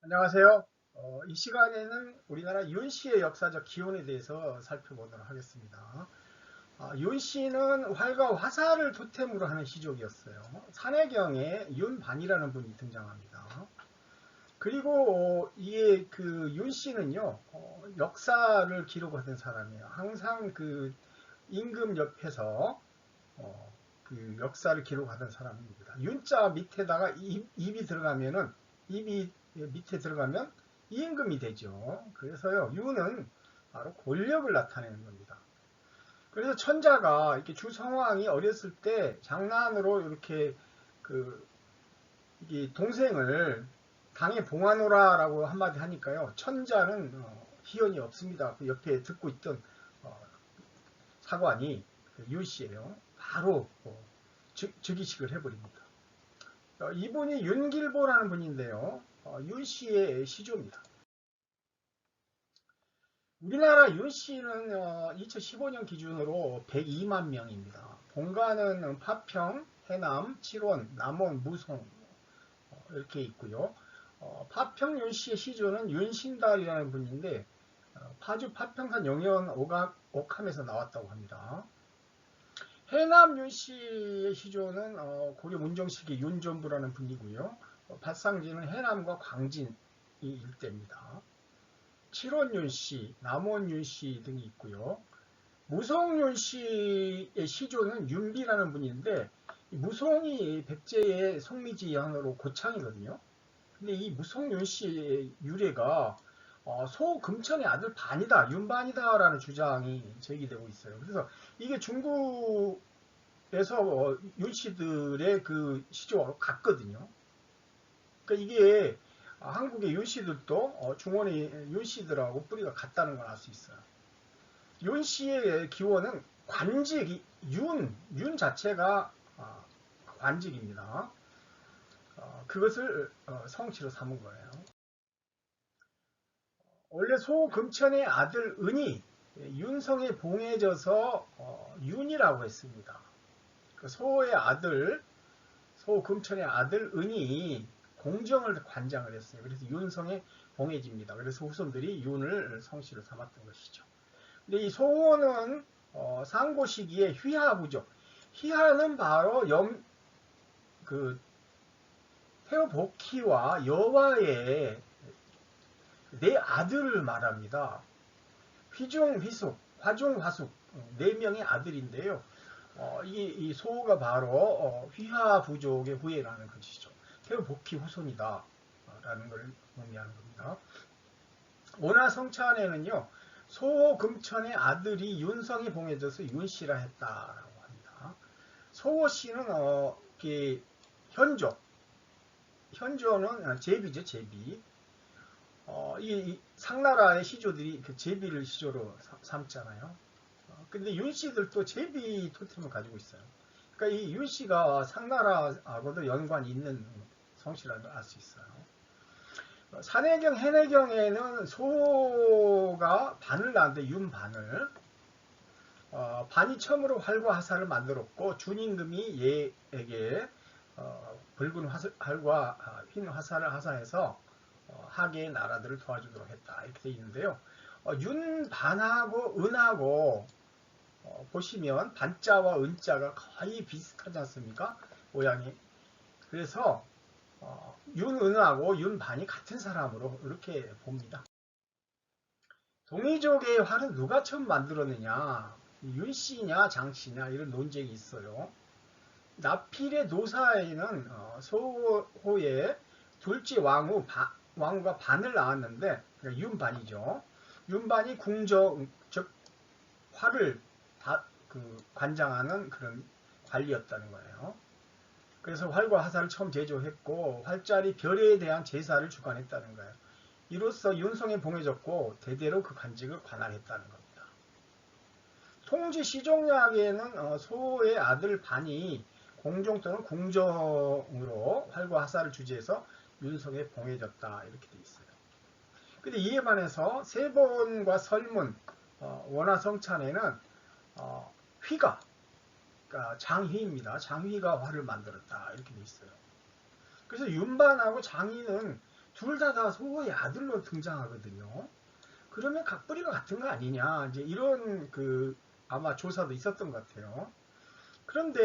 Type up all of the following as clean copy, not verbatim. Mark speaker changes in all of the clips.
Speaker 1: 안녕하세요. 이 시간에는 우리나라 윤씨의 역사적 기원에 대해서 살펴보도록 하겠습니다. 윤씨는 활과 화살을 토템으로 하는 시족이었어요. 산해경에 윤반이라는 분이 등장합니다. 그리고 이게 그 윤씨는요, 역사를 기록하던 사람이에요. 항상 그 임금 옆에서 그 역사를 기록하던 사람입니다. 윤자 밑에다가 입이 들어가면은 입이 밑에 들어가면 임금이 되죠. 그래서요, 유는 바로 권력을 나타내는 겁니다. 그래서 천자가 이렇게 주성왕이 어렸을 때 장난으로 이렇게 그 이 동생을 당에 봉하노라라고 한마디 하니까요, 천자는 희연이 없습니다. 그 옆에 듣고 있던 어, 사관이 유씨예요. 바로 즉위식을 해버립니다. 이분이 윤길보라는 분인데요. 윤씨의 시조입니다. 우리나라 윤씨는 2015년 기준으로 102만 명입니다. 본가는 파평, 해남, 칠원, 남원, 무송 이렇게 있고요. 파평 윤씨의 시조는 윤신달이라는 분인데 파주 파평산 영현 옥함에서 나왔다고 합니다. 해남 윤씨의 시조는 고려 문정시기 윤전부라는 분이고요. 발상지는 해남과 광진 이 일대입니다. 칠원윤씨, 남원윤씨 등이 있고요. 무송윤씨의 시조는 윤비라는 분인데 무송이 백제의 송미지연으로 고창이거든요. 근데 이 무송윤씨의 유래가 소금천의 아들 반이다, 윤반이다라는 주장이 제기되고 있어요. 그래서 이게 중국에서 윤씨들의 그 시조하고 같거든요. 그러니까 이게 한국의 윤씨들도 중원의 윤씨들하고 뿌리가 같다는 걸 알 수 있어요. 윤씨의 기원은 관직, 윤 자체가 관직입니다. 그것을 성씨로 삼은 거예요. 원래 소금천의 아들 은이 윤성에 봉해져서 윤이라고 했습니다. 그 소의 아들, 소금천의 아들 은이 공정을 관장을 했어요. 그래서 윤성에 봉해집니다. 그래서 후손들이 윤을 성씨로 삼았던 것이죠. 근데 이 소호는 상고 시기에 휘하부족. 휘하는 바로 그 태어복희와 여와의 네 아들을 말합니다. 휘중, 휘숙, 화중, 화숙 네 명의 아들인데요. 이 소호가 바로 휘하 부족의 후예라는 것이죠. 태어복희 후손이다 라는 걸 의미하는 겁니다. 원하성찬에는요. 소호금천의 아들이 윤성이 봉해져서 윤씨라 했다라고 합니다. 소호씨는 현조, 현조는 제비죠, 제비. 이 상나라의 시조들이 그 제비를 시조로 삼잖아요. 근데 윤씨들도 제비 토템을 가지고 있어요. 그러니까 이 윤씨가 상나라하고도 연관이 있는 성씨라는 걸 알 수 있어요. 산해경, 해내경에는 소가 반을 낳는데 윤반을 반이 처음으로 활과 화살을 만들었고 준임금이 얘에게 붉은 활과 흰 화살을 하사해서 하계의 나라들을 도와주도록 했다 이렇게 되어 있는데요. 윤반하고 은하고 보시면 반자와 은자가 거의 비슷하지 않습니까? 모양이. 그래서 윤은하고 윤반이 같은 사람으로 이렇게 봅니다. 동이족의 활은 누가 처음 만들었느냐? 윤씨냐 장씨냐 이런 논쟁이 있어요. 나필의 노사에는 소호의 둘째 왕후가 반을 낳았는데 그러니까 윤반이죠. 윤반이 궁정 즉 활을 관장하는 그런 관리였다는 거예요. 그래서 활과 화살을 처음 제조했고 활자리 별에 대한 제사를 주관했다는 거예요. 이로써 윤성에 봉해졌고 대대로 그 관직을 관할했다는 겁니다. 통지 시종약에는 소의 아들 반이 공종 또는 궁정으로 활과 화살을 주재해서 윤성에 봉해졌다 이렇게 돼 있어요. 근데 이에 반해서 세본과 설문, 원화성찬에는 휘가 그러니까 장휘입니다. 장휘가 활을 만들었다 이렇게 돼 있어요. 그래서 윤반하고 장휘는 둘 다 소의 아들로 등장하거든요. 그러면 각부리가 같은 거 아니냐, 이제 이런 그 아마 조사도 있었던 것 같아요. 그런데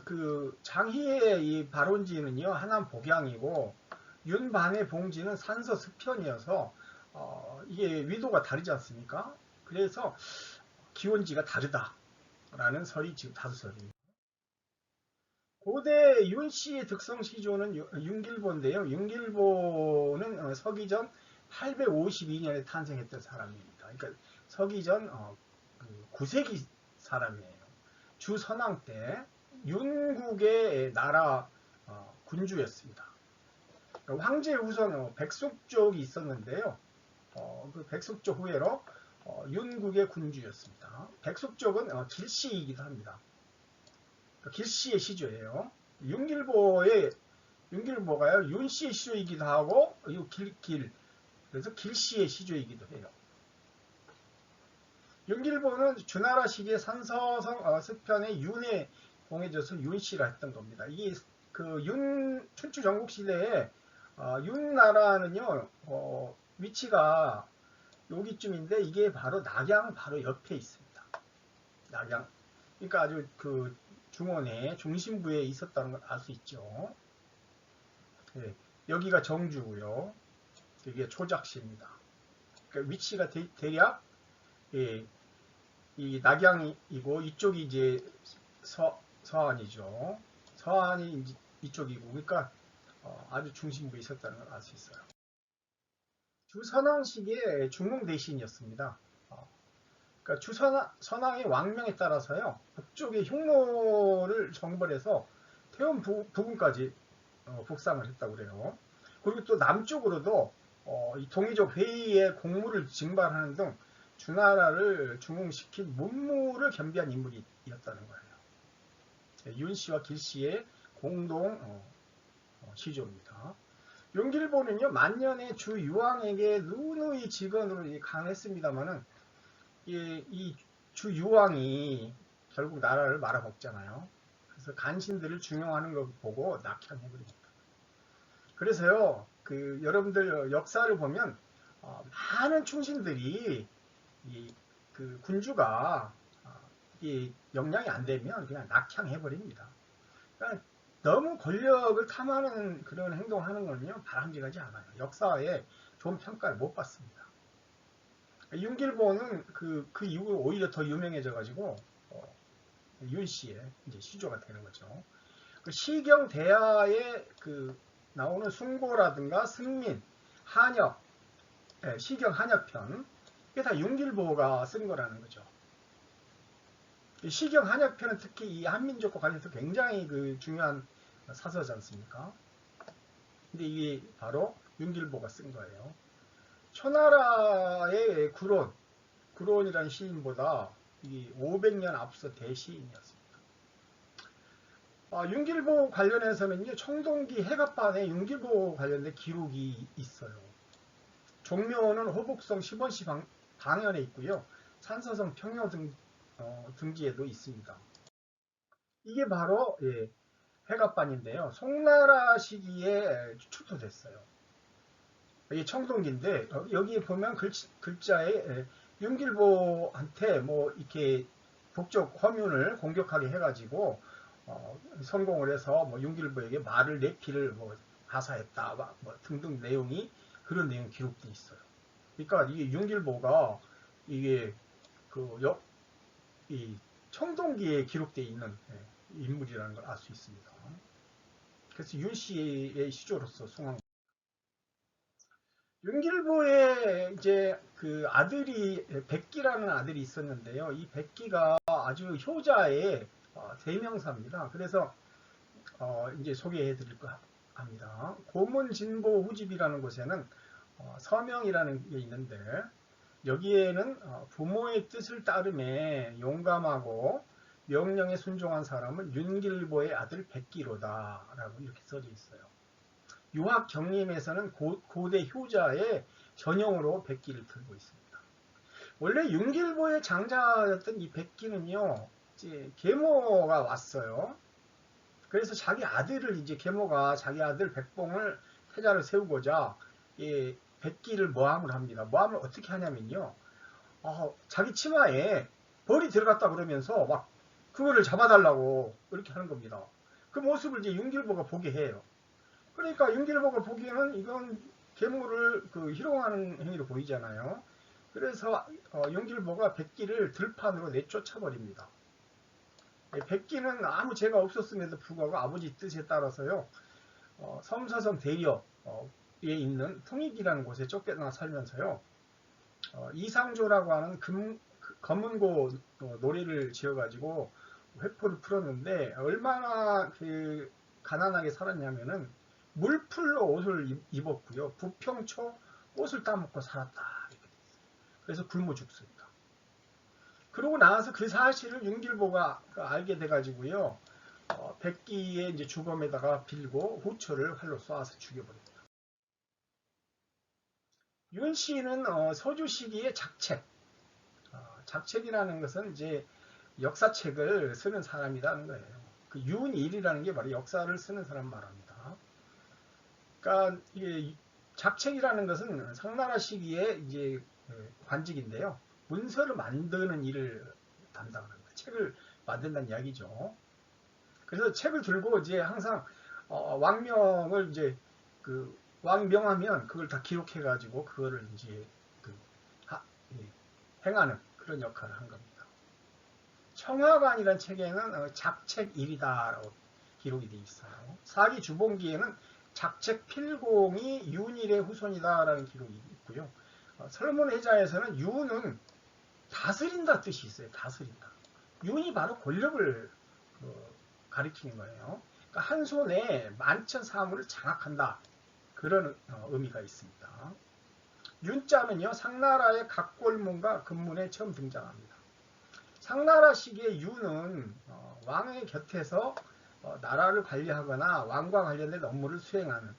Speaker 1: 그 장희의 이 발원지는요 하남 복양이고 윤반의 봉지는 산서 스편이어서 이게 위도가 다르지 않습니까? 그래서 기원지가 다르다라는 설이 지금 다수 설입니다. 고대 윤씨의 득성 시조는 윤길보인데요. 윤길보는 서기전 852년에 탄생했던 사람입니다. 그러니까 서기전 9세기 사람이에요. 주선왕 때 윤국의 나라 군주였습니다. 황제 우선 백숙족이 있었는데요. 그 백숙족 후예로 윤국의 군주였습니다. 백숙족은 길씨이기도 합니다. 길씨의 시조예요. 윤길보가요 윤씨의 시조이기도 하고 그래서 길씨의 시조이기도 해요. 윤길보는 주나라 시기에 산서성 스편의 윤에 봉해져서 윤씨라 했던 겁니다. 이게 그 춘추 전국 시대에 윤나라는요 위치가 여기쯤인데 이게 바로 낙양 바로 옆에 있습니다. 낙양. 그러니까 아주 그 중원의 중심부에 있었다는 걸 알 수 있죠. 네, 여기가 정주고요. 여기가 초작시입니다. 그러니까 위치가 대략 예, 이 낙양이고 이쪽이 이제 서안이죠. 서안이 이제 이쪽이고 그러니까 아주 중심부에 있었다는 걸 알 수 있어요. 주선왕 시기의 중흥 대신이었습니다. 그러니까 주선왕의 왕명에 따라서요 북쪽의 흉노를 정벌해서 태원 부근까지 북상을 했다고 그래요. 그리고 또 남쪽으로도 이 동의적 회의에 공무를 징발하는 등 주나라를 중흥시킨 문무를 겸비한 인물이었다는 거예요. 윤씨와 길씨의 공동 시조입니다. 윤길보는요 만년의 주유왕에게 누누이 직언으로 강했습니다만은 이 주유왕이 결국 나라를 말아먹잖아요. 그래서 간신들을 중용하는 걸 보고 낙향해버립니다. 그래서요 그 여러분들 역사를 보면 많은 충신들이 그 군주가 이 역량이 안 되면 그냥 낙향해버립니다. 그러니까 너무 권력을 탐하는 그런 행동을 하는 거는요 바람직하지 않아요. 역사에 좋은 평가를 못 받습니다. 윤길보는 그 이후에 오히려 더 유명해져 가지고 윤씨의 이제 시조가 되는 거죠. 그 시경 대하에 그 나오는 숭고라든가 승민, 한혁, 시경 한혁편 이게 다 윤길보가 쓴 거라는 거죠. 시경 한혁편은 특히 이 한민족과 관련해서 굉장히 그 중요한 사서지 않습니까? 근데 이게 바로 윤길보가 쓴 거예요. 초나라의 구론이라는 시인보다 이 500년 앞서 대시인이었습니다. 윤길보 관련해서는요, 청동기 해갑반에 윤길보 관련된 기록이 있어요. 종묘는 호북성 10원시 방현에 있고요. 산서성 평여 등지에도 있습니다. 이게 바로 해갑반인데요. 송나라 시기에 출토됐어요. 이게 청동기인데 여기 보면 글자에 윤길보한테 뭐 이렇게 북쪽 화문을 공격하게 해가지고 성공을 해서 뭐 윤길보에게 말을 내피를 뭐 하사했다 뭐 등등 내용이 그런 내용 기록돼 있어요. 그러니까 이게 윤길보가 이게 이 청동기에 기록되어 있는 인물이라는 걸 알 수 있습니다. 그래서 윤씨의 시조로서 숭한 윤길보의 이제 그 아들이 백기라는 아들이 있었는데요. 이 백기가 아주 효자의 대명사입니다. 그래서 이제 소개해 드릴까 합니다. 고문진보 후집이라는 곳에는 서명이라는 게 있는데 여기에는 부모의 뜻을 따름에 용감하고 명령에 순종한 사람은 윤길보의 아들 백기로다 라고 이렇게 써져 있어요. 유학 경림에서는 고대 효자의 전형으로 백기를 들고 있습니다. 원래 윤길보의 장자였던 이 백기는요, 이제 계모가 왔어요. 그래서 자기 아들을 이제 계모가 자기 아들 백봉을 태자를 세우고자 예, 백기를 모함을 합니다. 모함을 어떻게 하냐면요. 자기 치마에 벌이 들어갔다 그러면서 막 그거를 잡아달라고 이렇게 하는 겁니다. 그 모습을 이제 윤길보가 보게 해요. 그러니까 윤길보가 보기에는 이건 계모를 그 희롱하는 행위로 보이잖아요. 그래서 윤길보가 백기를 들판으로 내쫓아 버립니다. 백기는 아무 죄가 없었음에도 불구하고 아버지 뜻에 따라서요. 섬사성 대리역에 있는 풍익이라는 곳에 쫓겨나 살면서요. 이상조라고 하는 검은고 노래를 지어가지고 회포를 풀었는데 얼마나 그 가난하게 살았냐면은 물풀로 옷을 입었고요. 부평초 옷을 따먹고 살았다. 이렇게 돼 있어요. 그래서 굶어 죽습니다. 그러고 나서 그 사실을 윤길보가 알게 돼가지고요. 백기의 이제 주검에다가 빌고 후처를 활로 쏘아서 죽여버립니다. 윤 씨는 서주 시기의 작책, 작책이라는 것은 이제 역사책을 쓰는 사람이라는 거예요. 그 윤일이라는 게 바로 역사를 쓰는 사람 말합니다. 그러니까 이게 작책이라는 것은 상나라 시기에 이제 관직인데요. 문서를 만드는 일을 담당합니다. 책을 만든다는 이야기죠. 그래서 책을 들고 이제 항상 왕명을 이제 그 왕명하면 그걸 다 기록해가지고 그거를 이제 그 행하는 그런 역할을 한 겁니다. 청화관이라는 책에는 작책 1이다라고 기록이 되어 있어요. 사기 주봉기에는 작책 필공이 윤일의 후손이다라는 기록이 있고요. 설문 해자에서는 윤은 다스린다 뜻이 있어요. 다스린다. 윤이 바로 권력을 가리키는 거예요. 그러니까 한 손에 만천 사물을 장악한다. 그런 의미가 있습니다. 윤자는요, 상나라의 각골문과 금문에 처음 등장합니다. 상나라 시기의 윤은 왕의 곁에서 나라를 관리하거나 왕과 관련된 업무를 수행하는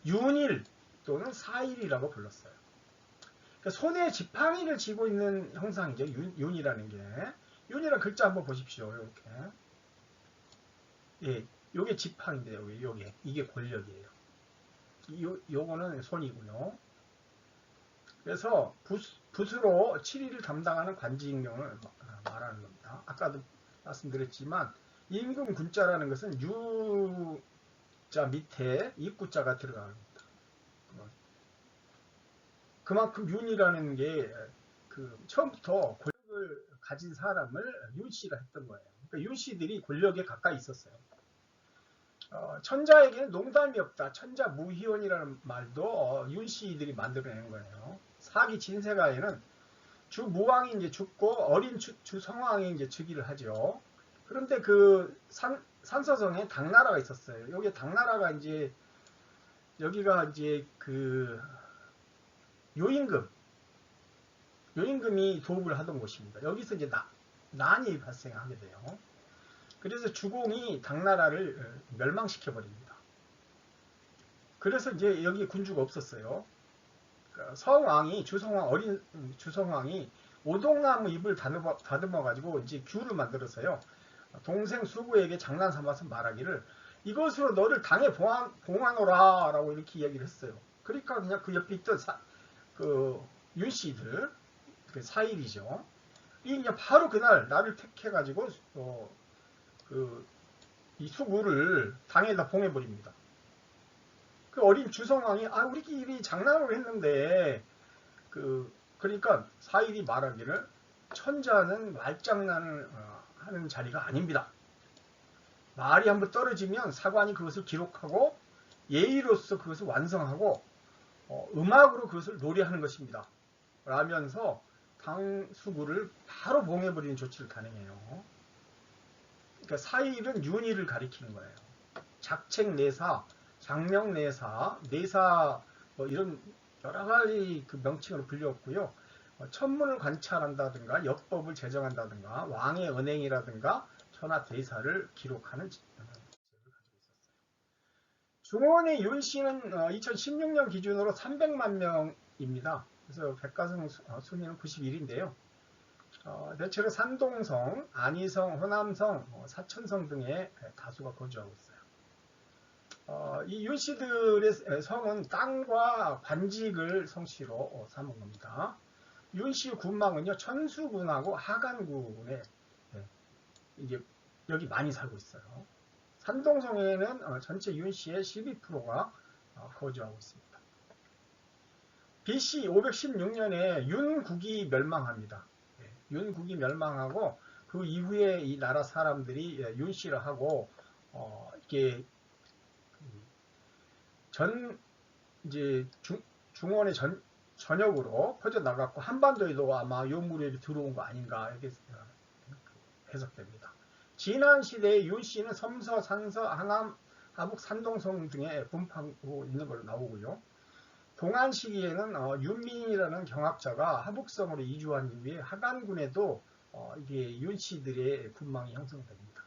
Speaker 1: 윤일 또는 사일이라고 불렀어요. 그러니까 손에 지팡이를 쥐고 있는 형상이죠. 윤이라는 게. 윤이라는 글자 한번 보십시오. 이렇게. 예, 요게 지팡인데요. 요게 이게 권력이에요. 요거는 손이고요. 그래서 붓으로 칠의를 담당하는 관직명을 말하는 겁니다. 아까도 말씀드렸지만 임금 군자라는 것은 유자 밑에 입구자가 들어갑니다. 그만큼 윤이라는 게 처음부터 권력을 가진 사람을 윤씨가 했던 거예요. 그러니까 윤씨들이 권력에 가까이 있었어요. 천자에게는 농담이 없다. 천자 무희원이라는 말도 윤씨들이 만들어낸 거예요. 사기 진세가에는 주무왕이 이제 죽고 어린 주성왕이 이제 즉위를 하죠. 그런데 그 산서성에 당나라가 있었어요. 여기 당나라가 이제 여기가 이제 그 요임금이 도읍을 하던 곳입니다. 여기서 이제 난이 발생하게 돼요. 그래서 주공이 당나라를 멸망시켜 버립니다. 그래서 이제 여기 군주가 없었어요. 성왕이 어린 주성왕이 오동나무 잎을 다듬어 가지고 이제 귤을 만들어서요. 동생 수구에게 장난 삼아서 말하기를 이것으로 너를 당에 봉하노라라고 이렇게 이야기를 했어요. 그러니까 그냥 그 옆에 있던 그 윤씨들 그 사일이죠. 이 바로 그날 나를 택해가지고 이 수구를 당에다 봉해버립니다. 그 어린 주성왕이 우리끼리 장난을 했는데 그러니까 사일이 말하기를 천자는 말장난을 하는 자리가 아닙니다. 말이 한번 떨어지면 사관이 그것을 기록하고 예의로서 그것을 완성하고 음악으로 그것을 노래하는 것입니다. 라면서 당수구를 바로 봉해버리는 조치를 단행해요. 그러니까 사일은 윤희를 가리키는 거예요. 작책내사, 장명내사, 내사 이런 여러 가지 그 명칭으로 불렸고요. 천문을 관찰한다든가 역법을 제정한다든가 왕의 언행이라든가 천하대사를 기록하는 직책을 가지고 있었어요. 중원의 윤씨는 2016년 기준으로 300만 명입니다. 그래서 백가성 순위는 91인데요. 대체로 산동성, 안희성, 호남성, 사천성 등에 다수가 거주하고 있어요. 이 윤씨들의 성은 땅과 관직을 성씨로 삼은 겁니다. 윤씨 군망은요, 천수군하고 하간군에 이제 여기 많이 살고 있어요. 산동성에는 전체 윤씨의 12%가 거주하고 있습니다. BC 516년에 윤국이 멸망합니다. 윤국이 멸망하고 그 이후에 이 나라 사람들이 윤씨를 하고 이게 이제 중원의 전역으로 퍼져 나갔고 한반도에도 아마 요 무렵에 들어온 거 아닌가 이렇게 해석됩니다. 지난 시대의 윤씨는 섬서, 산서, 하남, 하북, 산동성 등에 분포하고 있는 걸로 나오고요. 동안 시기에는 윤민이라는 경학자가 하북성으로 이주한 이후에 하간군에도 이게 윤씨들의 군망이 형성됩니다.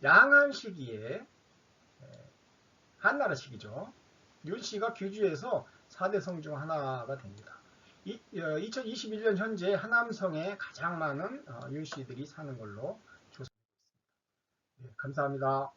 Speaker 1: 양안 시기에 한나라 시기죠. 윤씨가 귀주해서 4대 성 중 하나가 됩니다. 2021년 현재 하남성에 가장 많은 윤씨들이 사는 걸로 조사되고 있습니다. 감사합니다.